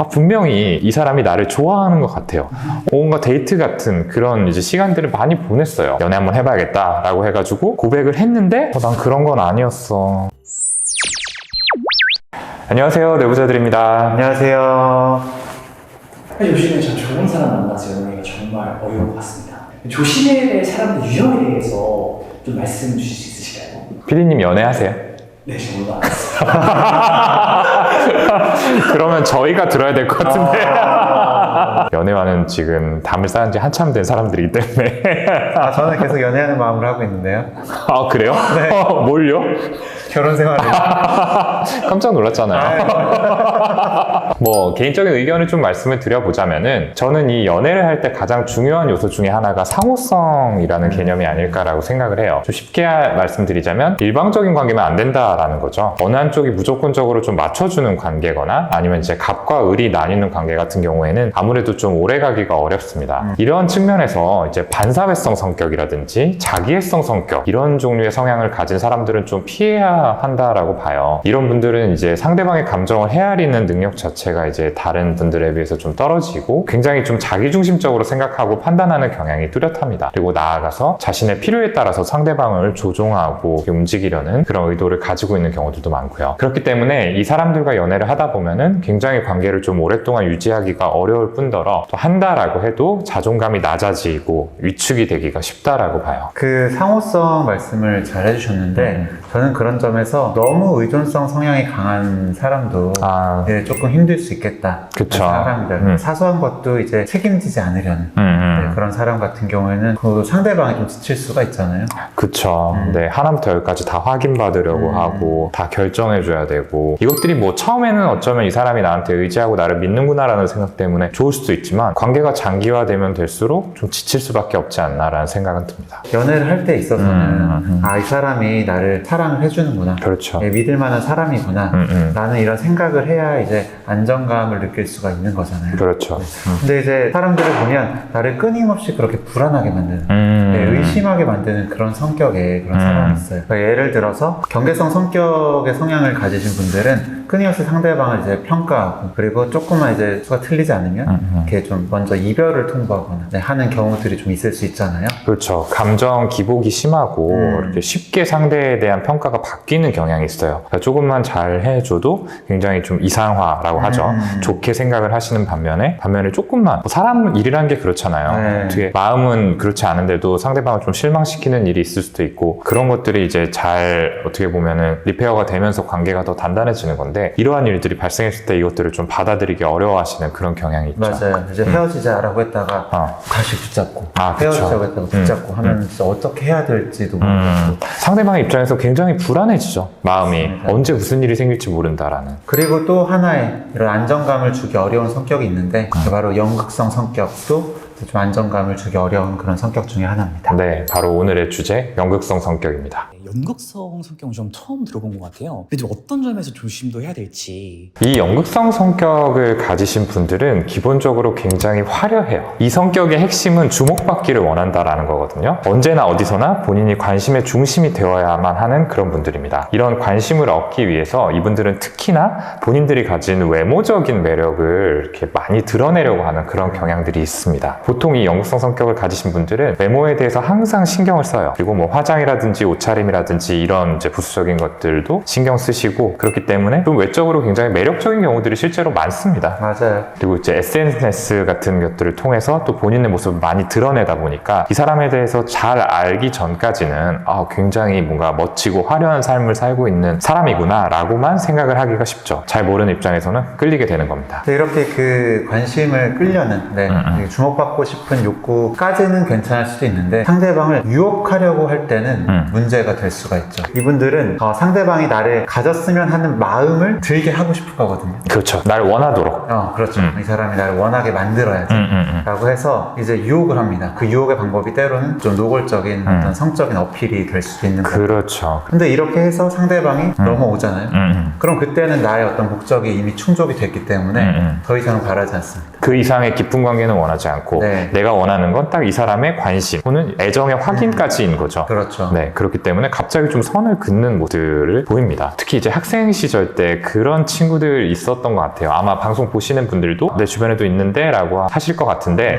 분명히 이 사람이 나를 좋아하는 것 같아요. 뭔가 데이트 같은 그런 이제 시간들을 많이 보냈어요. 연애 한번 해봐야겠다라고 해가지고 고백을 했는데 난 그런 건 아니었어. 안녕하세요, 내부자들입니다. 안녕하세요. 요즘에 저 좋은 사람 만나서 연애가 정말 어려운 것 같습니다. 조심해야 될 사람들 유형에 대해서 좀 말씀 주실 수 있으실까요? 피디님 연애하세요? 네, 저 오늘 알았어요. 그러면 저희가 들어야 될 것 같은데. 연애와는 지금 담을 쌓은 지 한참 된 사람들이기 때문에. 저는 계속 연애하는 마음으로 하고 있는데요. 그래요? 네. 뭘요? 결혼 생활을. 깜짝 놀랐잖아요. 뭐 개인적인 의견을 좀 말씀을 드려보자면은, 저는 이 연애를 할 때 가장 중요한 요소 중에 하나가 상호성이라는 개념이 아닐까라고 생각을 해요. 좀 쉽게 말씀드리자면 일방적인 관계면 안 된다라는 거죠. 어느 한쪽이 무조건적으로 좀 맞춰주는 관계거나 아니면 이제 갑과 을이 나뉘는 관계 같은 경우에는 아무래도 좀 오래 가기가 어렵습니다. 이런 측면에서 이제 반사회성 성격이라든지 자기애성 성격, 이런 종류의 성향을 가진 사람들은 좀 피해야 한다라고 봐요. 이런 분들은 이제 상대방의 감정을 헤아리는 능력 자체가 이제 다른 분들에 비해서 좀 떨어지고 굉장히 좀 자기중심적으로 생각하고 판단하는 경향이 뚜렷합니다. 그리고 나아가서 자신의 필요에 따라서 상대방을 조종하고 움직이려는 그런 의도를 가지고 있는 경우들도 많고요. 그렇기 때문에 이 사람들과 연애를 하다 보면은 굉장히 관계를 좀 오랫동안 유지하기가 어려울 뿐더러 또 한다라고 해도 자존감이 낮아지고 위축이 되기가 쉽다라고 봐요. 그 상호성 말씀을 잘 해주셨는데 저는 그런 점에서 너무 의존성 성향이 강한 사람도 조금 힘들 수 있겠다. 그쵸. 사람들 사소한 것도 이제 책임지지 않으려는 그런 사람 같은 경우에는 그 상대방이 좀 지칠 수가 있잖아요. 그쵸. 네, 하나부터 열까지 다 확인받으려고 하고 다 결정해줘야 되고, 이것들이 뭐 처음에는 어쩌면 이 사람이 나한테 의지하고 나를 믿는구나라는 생각 때문에 좋을 수도 있지만 관계가 장기화되면 될수록 좀 지칠 수밖에 없지 않나라는 생각은 듭니다. 연애를 할 때 있어서는 이 사람이 나를 사랑을 해주는구나. 그렇죠. 믿을 만한 사람이구나. 라는 이런 생각을 해야 이제 안정감을 느낄 수가 있는 거잖아요. 그렇죠. 근데 이제 사람들을 보면 나를 끊임없이 그렇게 불안하게 만드는, 의심하게 만드는 그런 성격의 그런 사람이 있어요. 그러니까 예를 들어서 경계성 성격의 성향을 가지신 분들은 끊임없이 상대방을 이제 평가하고, 그리고 조금만 이제 수가 틀리지 않으면 이렇게 좀 먼저 이별을 통보하거나 하는 경우들이 좀 있을 수 있잖아요. 그렇죠. 감정 기복이 심하고 이렇게 쉽게 상대에 대한 평가가 바뀌는 경향이 있어요. 그러니까 조금만 잘 해줘도 굉장히 좀 이상화라고 하죠. 좋게 생각을 하시는 반면에 조금만, 사람 일이라는 게 그렇잖아요. 어떻게 마음은 그렇지 않은데도 상대방을 좀 실망시키는 일이 있을 수도 있고, 그런 것들이 이제 잘 어떻게 보면은 리페어가 되면서 관계가 더 단단해지는 건데, 이러한 일들이 발생했을 때 이것들을 좀 받아들이기 어려워하시는 그런 경향이 있죠. 맞아요. 이제 헤어지자라고 했다가 다시 붙잡고, 헤어지자고 했다가 붙잡고 하면 진짜 어떻게 해야 될지도 모르겠고, 상대방의 입장에서 굉장히 불안해지죠. 마음이. 언제 무슨 일이 생길지 모른다라는. 그리고 또 하나의 이런 안정감을 주기 어려운 성격이 있는데 바로 연극성 성격도 좀 안정감을 주기 어려운 그런 성격 중에 하나입니다. 네, 바로 오늘의 주제, 연극성 성격입니다. 연극성 성격은 좀 처음 들어본 것 같아요. 근데 어떤 점에서 조심도 해야 될지. 이 연극성 성격을 가지신 분들은 기본적으로 굉장히 화려해요. 이 성격의 핵심은 주목받기를 원한다라는 거거든요. 언제나 어디서나 본인이 관심의 중심이 되어야만 하는 그런 분들입니다. 이런 관심을 얻기 위해서 이분들은 특히나 본인들이 가진 외모적인 매력을 이렇게 많이 드러내려고 하는 그런 경향들이 있습니다. 보통 이 연극성 성격을 가지신 분들은 외모에 대해서 항상 신경을 써요. 그리고 뭐 화장이라든지 옷차림이라든지 이런 이제 부수적인 것들도 신경 쓰시고, 그렇기 때문에 좀 외적으로 굉장히 매력적인 경우들이 실제로 많습니다. 맞아요. 그리고 이제 SNS 같은 것들을 통해서 또 본인의 모습을 많이 드러내다 보니까 이 사람에 대해서 잘 알기 전까지는 굉장히 뭔가 멋지고 화려한 삶을 살고 있는 사람이구나 라고만 생각을 하기가 쉽죠. 잘 모르는 입장에서는 끌리게 되는 겁니다. 이렇게 그 관심을 끌려는 주목받고 싶은 욕구까지는 괜찮을 수도 있는데, 상대방을 유혹하려고 할 때는 문제가 될 수가 있죠. 이분들은 상대방이 나를 가졌으면 하는 마음을 들게 하고 싶을 거거든요. 그렇죠. 날 원하도록. 그렇죠. 이 사람이 나를 원하게 만들어야지 라고 해서 이제 유혹을 합니다. 그 유혹의 방법이 때로는 좀 노골적인 어떤 성적인 어필이 될 수도 있는 거예요. 그렇죠. 근데 이렇게 해서 상대방이 넘어오잖아요. 그럼 그때는 나의 어떤 목적이 이미 충족이 됐기 때문에 더 이상은 바라지 않습니다. 그 이상의 깊은 관계는 원하지 않고 네. 내가 원하는 건 딱 이 사람의 관심 또는 애정의 확인까지인 거죠. 그렇죠. 네, 그렇기 때문에 갑자기 좀 선을 긋는 모습을 보입니다. 특히 이제 학생 시절 때 그런 친구들 있었던 것 같아요. 아마 방송 보시는 분들도 내 주변에도 있는데 라고 하실 것 같은데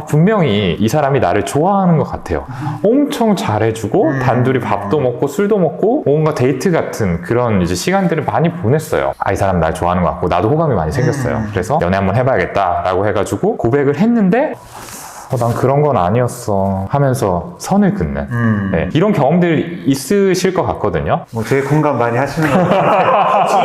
분명히 이 사람이 나를 좋아하는 것 같아요. 엄청 잘해주고 단둘이 밥도 먹고 술도 먹고 뭔가 데이트 같은 그런 이제 시간들을 많이 보냈어요. 이 사람 날 좋아하는 것 같고 나도 호감이 많이 생겼어요. 그래서 연애 한번 해봐야겠다 라고 해가지고 고백을 했는데 난 그런 건 아니었어 하면서 선을 긋는 네, 이런 경험들 있으실 것 같거든요. 뭐 되게 공감 많이 하시는 것 같아요.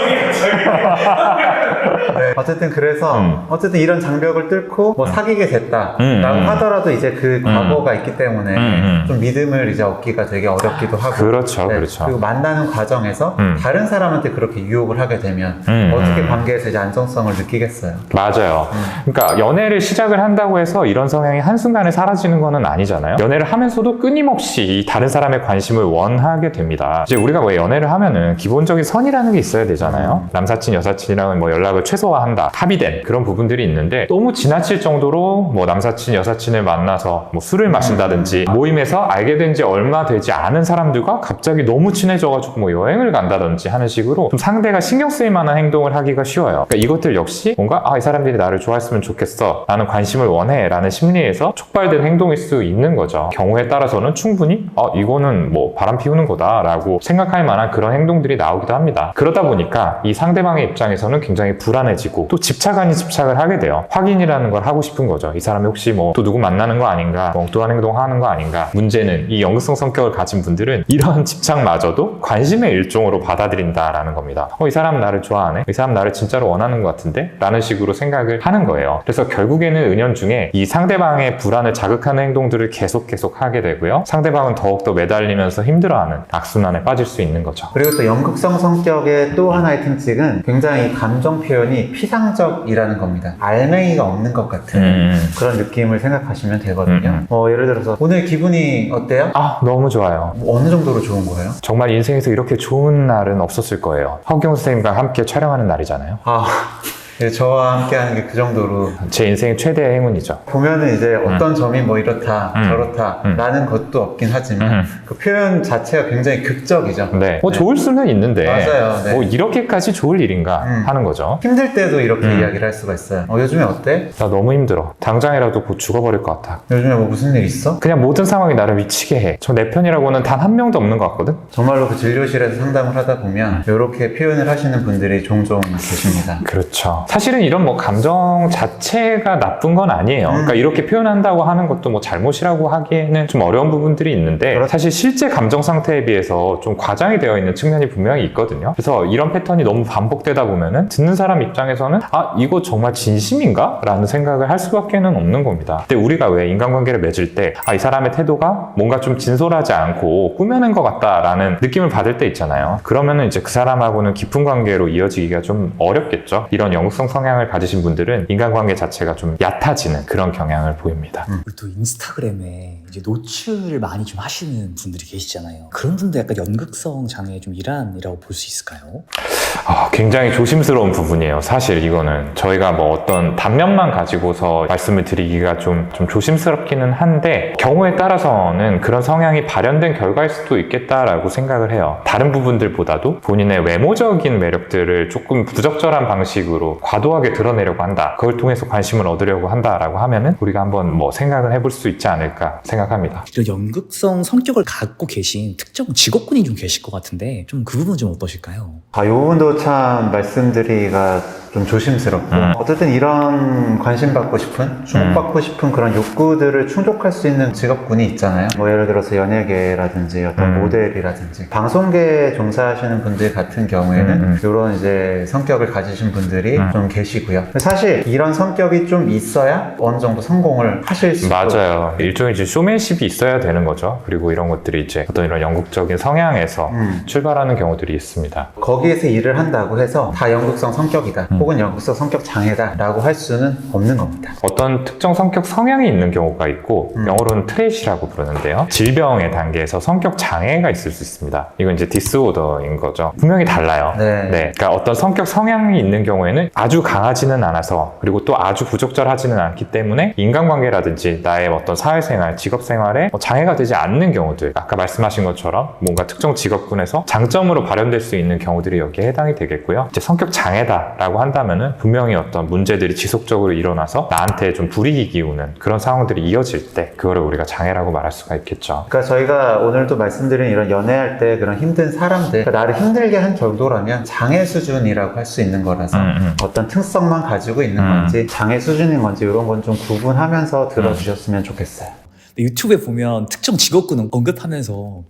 네, 어쨌든 그래서 어쨌든 이런 장벽을 뚫고 뭐 사귀게 됐다라고 하더라도 이제 그 과거가 있기 때문에 좀 믿음을 이제 얻기가 되게 어렵기도 하고 그렇죠, 네, 그렇죠. 그리고 만나는 과정에서 다른 사람한테 그렇게 유혹을 하게 되면 어떻게 관계에서 이제 안정성을 느끼겠어요. 맞아요. 그러니까 연애를 시작을 한다고 해서 이런 성향이 한순간에 사라지는 거는 아니잖아요. 연애를 하면서도 끊임없이 다른 사람의 관심을 원하게 됩니다. 이제 우리가 왜 연애를 하면은 기본적인 선이라는 게 있어야 되잖아요. 남사친, 여사친이랑 뭐 연락을 최소화한다, 합의된 그런 부분들이 있는데 너무 지나칠 정도로 뭐 남사친, 여사친을 만나서 뭐 술을 마신다든지 모임에서 알게 된 지 얼마 되지 않은 사람들과 갑자기 너무 친해져가지고 뭐 여행을 간다든지 하는 식으로 좀 상대가 신경 쓰일 만한 행동을 하기가 쉬워요. 그러니까 이것들 역시 뭔가 이 사람들이 나를 좋아했으면 좋겠어, 나는 관심을 원해 라는 심리에서 촉발된 행동일 수 있는 거죠. 경우에 따라서는 충분히 이거는 뭐 바람 피우는 거다 라고 생각할 만한 그런 행동들이 나오기도 합니다. 그러다 보니까 이 상대방의 입장에서는 굉장히 불안해지고 또 집착 아닌 집착을 하게 돼요. 확인이라는 걸 하고 싶은 거죠. 이 사람이 혹시 뭐 또 누구 만나는 거 아닌가, 엉뚱한 행동하는 거 아닌가. 문제는 이 연극성 성격을 가진 분들은 이런 집착마저도 관심의 일종으로 받아들인다라는 겁니다. 이 사람 나를 좋아하네? 이 사람 나를 진짜로 원하는 것 같은데? 라는 식으로 생각을 하는 거예요. 그래서 결국에는 은연중에 이 상대방의 불안을 자극하는 행동들을 계속 하게 되고요. 상대방은 더욱더 매달리면서 힘들어하는 악순환에 빠질 수 있는 거죠. 그리고 또 연극성 성격의 또 하나의 특징은 굉장히 감정 표현이 피상적이라는 겁니다. 알맹이가 없는 것 같은 그런 느낌을 생각하시면 되거든요. 예를 들어서 오늘 기분이 어때요? 너무 좋아요. 어느 정도로 좋은 거예요? 정말 인생에서 이렇게 좋은 날은 없었을 거예요. 허경 선생님과 함께 촬영하는 날이잖아요. 네, 저와 함께 하는 게 그 정도로 제 인생의 최대의 행운이죠. 보면은 이제 어떤 점이 뭐 이렇다 저렇다 라는 것도 없긴 하지만 그 표현 자체가 굉장히 극적이죠. 네. 좋을 수는 있는데 맞아요. 네. 이렇게까지 좋을 일인가 하는 거죠. 힘들 때도 이렇게 이야기를 할 수가 있어요. 요즘에 어때? 나 너무 힘들어. 당장이라도 곧 죽어버릴 것 같아. 요즘에 뭐 무슨 일 있어? 그냥 모든 상황이 나를 미치게 해. 저 내 편이라고는 단 한 명도 없는 것 같거든? 정말로 그 진료실에서 상담을 하다 보면 이렇게 표현을 하시는 분들이 종종 계십니다. 그렇죠. 사실은 이런 뭐 감정 자체가 나쁜 건 아니에요. 그러니까 이렇게 표현한다고 하는 것도 뭐 잘못이라고 하기에는 좀 어려운 부분들이 있는데 사실 실제 감정 상태에 비해서 좀 과장이 되어 있는 측면이 분명히 있거든요. 그래서 이런 패턴이 너무 반복되다 보면은 듣는 사람 입장에서는 이거 정말 진심인가? 라는 생각을 할 수밖에는 없는 겁니다. 근데 우리가 왜 인간관계를 맺을 때 이 사람의 태도가 뭔가 좀 진솔하지 않고 꾸며낸 것 같다라는 느낌을 받을 때 있잖아요. 그러면은 이제 그 사람하고는 깊은 관계로 이어지기가 좀 어렵겠죠. 이런 연극성 성향을 가지신 분들은 인간관계 자체가 좀 얕아지는 그런 경향을 보입니다. 우리 또 인스타그램에 이제 노출을 많이 좀 하시는 분들이 계시잖아요. 그런 분도 약간 연극성 장애의 좀 일환이라고 볼 수 있을까요? 굉장히 조심스러운 부분이에요. 사실 이거는 저희가 뭐 어떤 단면만 가지고서 말씀을 드리기가 좀 조심스럽기는 한데 경우에 따라서는 그런 성향이 발현된 결과일 수도 있겠다라고 생각을 해요. 다른 부분들보다도 본인의 외모적인 매력들을 조금 부적절한 방식으로 과도하게 드러내려고 한다. 그걸 통해서 관심을 얻으려고 한다라고 하면은 우리가 한번 뭐 생각을 해볼 수 있지 않을까 생각합니다. 이런 연극성 성격을 갖고 계신 특정 직업군이 좀 계실 것 같은데 좀 그 부분 좀 어떠실까요? 이 부분도 참 말씀드리기가 좀 조심스럽고 어쨌든 이런 관심받고 싶은, 주목받고 싶은 그런 욕구들을 충족할 수 있는 직업군이 있잖아요. 뭐 예를 들어서 연예계라든지 어떤 모델이라든지 방송계에 종사하시는 분들 같은 경우에는 이런 이제 성격을 가지신 분들이 좀 계시고요. 사실 이런 성격이 좀 있어야 어느 정도 성공을 하실 수 맞아요. 일종의 이제 쇼맨십이 있어야 되는 거죠. 그리고 이런 것들이 이제 어떤 이런 연극적인 성향에서 출발하는 경우들이 있습니다. 거기에서 일을 일을 한다고 해서 다 연극성 성격이다 혹은 연극성 성격 장애다 라고 할 수는 없는 겁니다. 어떤 특정 성격 성향이 있는 경우가 있고 영어로는 트레이시라고 부르는데요. 질병의 단계에서 성격 장애가 있을 수 있습니다. 이건 이제 디스오더인 거죠. 분명히 달라요. 네. 그러니까 어떤 성격 성향이 있는 경우에는 아주 강하지는 않아서 그리고 또 아주 부적절하지는 않기 때문에 인간관계라든지 나의 어떤 사회생활, 직업생활에 장애가 되지 않는 경우들, 아까 말씀하신 것처럼 뭔가 특정 직업군에서 장점으로 발현될 수 있는 경우들이 여기에 해당이 되겠고요. 이제 성격 장애다라고 한다면은 분명히 어떤 문제들이 지속적으로 일어나서 나한테 좀 불이익이 기우는 그런 상황들이 이어질 때 그거를 우리가 장애라고 말할 수가 있겠죠. 그러니까 저희가 오늘도 말씀드린 이런 연애할 때 그런 힘든 사람들, 그러니까 나를 힘들게 한 정도라면 장애 수준이라고 할 수 있는 거라서 어떤 특성만 가지고 있는 건지 장애 수준인 건지 이런 건 좀 구분하면서 들어주셨으면 좋겠어요. 유튜브에 보면 특정 직업군 언급하면서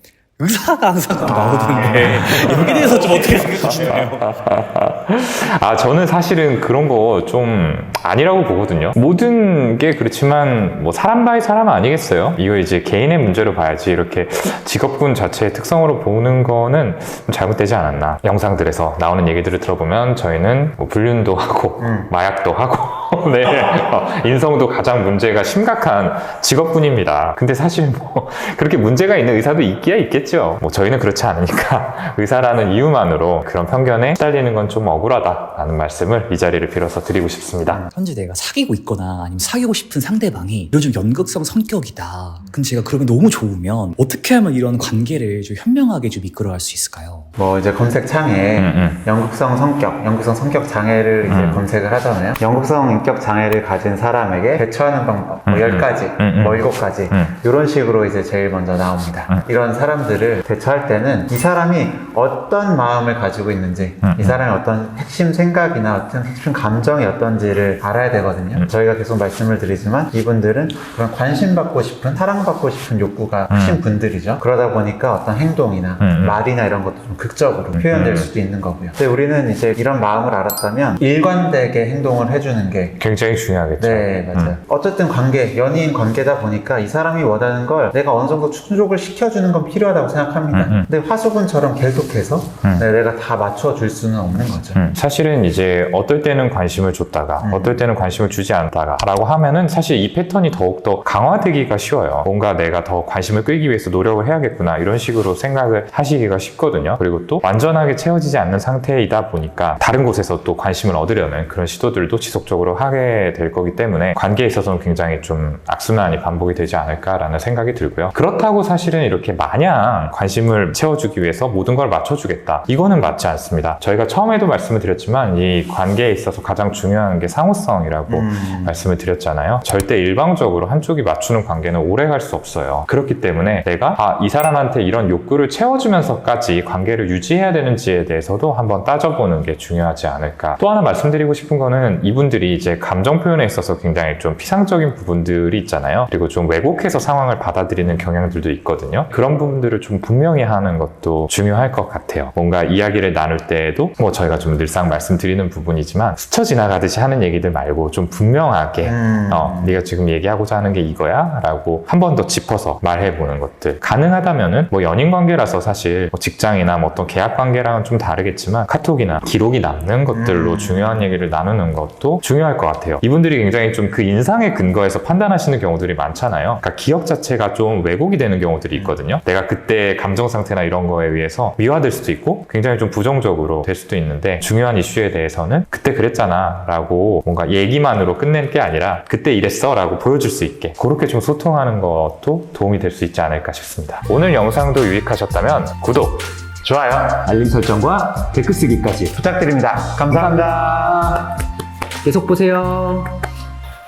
의사가 항상 나오던데 여기에 대해서 좀 어떻게 생각하시나요? 저는 사실은 그런 거 좀 아니라고 보거든요. 모든 게 그렇지만 뭐 사람 바이 사람 아니겠어요? 이거 이제 개인의 문제로 봐야지 이렇게 직업군 자체의 특성으로 보는 거는 좀 잘못되지 않았나. 영상들에서 나오는 얘기들을 들어보면 저희는 뭐 불륜도 하고 마약도 하고 네, 인성도 가장 문제가 심각한 직업군입니다. 근데 사실 뭐 그렇게 문제가 있는 의사도 있기야 있겠죠. 뭐 저희는 그렇지 않으니까 의사라는 이유만으로 그런 편견에 시달리는 건 좀 억울하다라는 말씀을 이 자리를 빌어서 드리고 싶습니다. 현재 내가 사귀고 있거나 아니면 사귀고 싶은 상대방이 이런 좀 연극성 성격이다. 근데 제가 그러면 너무 좋으면 어떻게 하면 이런 관계를 좀 현명하게 좀 이끌어갈 수 있을까요? 뭐 이제 검색창에 연극성 성격 장애를 이제 검색을 하잖아요. 연극성 인격 장애를 가진 사람에게 대처하는 방법, 뭐 10가지, 뭐 7가지 이런 식으로 이제 제일 먼저 나옵니다. 이런 사람들을 대처할 때는 이 사람이 어떤 마음을 가지고 있는지, 이 사람의 어떤 핵심 생각이나 어떤 핵심 감정이 어떤지를 알아야 되거든요. 저희가 계속 말씀을 드리지만 이분들은 그런 관심받고 싶은, 사랑받고 싶은 욕구가 크신 분들이죠. 그러다 보니까 어떤 행동이나 말이나 이런 것도 좀 극적으로 표현될 수도 있는 거고요. 근데 우리는 이제 이런 마음을 알았다면 일관되게 행동을 해주는 게 굉장히 중요하겠죠. 네, 맞아요. 어쨌든 관계, 연인 관계다 보니까 이 사람이 원하는 걸 내가 어느 정도 충족을 시켜주는 건 필요하다고 생각합니다. 근데 화수분처럼 계속해서 내가 다 맞춰줄 수는 없는 거죠. 사실은 이제 어떨 때는 관심을 줬다가 어떨 때는 관심을 주지 않다가 라고 하면은 사실 이 패턴이 더욱더 강화되기가 쉬워요. 뭔가 내가 더 관심을 끌기 위해서 노력을 해야겠구나 이런 식으로 생각을 하시기가 쉽거든요. 그리고 또 완전하게 채워지지 않는 상태이다 보니까 다른 곳에서 또 관심을 얻으려는 그런 시도들도 지속적으로 하게 될 거기 때문에 관계에 있어서는 굉장히 좀 악순환이 반복이 되지 않을까라는 생각이 들고요. 그렇다고 사실은 이렇게 마냥 관심을 채워주기 위해서 모든 걸 맞춰주겠다. 이거는 맞지 않습니다. 저희가 처음에도 말씀을 드렸지만 이 관계에 있어서 가장 중요한 게 상호성이라고 말씀을 드렸잖아요. 절대 일방적으로 한쪽이 맞추는 관계는 오래 갈 수 없어요. 그렇기 때문에 내가 이 사람한테 이런 욕구를 채워주면서까지 관계를 유지해야 되는지에 대해서도 한번 따져보는 게 중요하지 않을까. 또 하나 말씀드리고 싶은 거는 이분들이 이제 감정 표현에 있어서 굉장히 좀 피상적인 부분들이 있잖아요. 그리고 좀 왜곡해서 상황을 받아들이는 경향들도 있거든요. 그런 부분들을 좀 분명히 하는 것도 중요할 것 같아요. 뭔가 이야기를 나눌 때에도 뭐 저희가 좀 늘상 말씀드리는 부분이지만 스쳐 지나가듯이 하는 얘기들 말고 좀 분명하게 네가 지금 얘기하고자 하는 게 이거야? 라고 한 번 더 짚어서 말해보는 것들. 가능하다면은 뭐 연인 관계라서 사실 뭐 직장이나 뭐 어떤 계약 관계랑은 좀 다르겠지만 카톡이나 기록이 남는 것들로 중요한 얘기를 나누는 것도 중요할 것 같아요. 이분들이 굉장히 좀 그 인상에 근거해서 판단하시는 경우들이 많잖아요. 그러니까 기억 자체가 좀 왜곡이 되는 경우들이 있거든요. 내가 그때 감정 상태나 이런 거에 의해서 미화될 수도 있고 굉장히 좀 부정적으로 될 수도 있는데 중요한 이슈에 대해서는 그때 그랬잖아 라고 뭔가 얘기만으로 끝낼 게 아니라 그때 이랬어 라고 보여줄 수 있게 그렇게 좀 소통하는 것도 도움이 될 수 있지 않을까 싶습니다. 오늘 영상도 유익하셨다면 구독, 좋아요. 알림 설정과 댓글 쓰기까지 부탁드립니다. 감사합니다. 계속 보세요.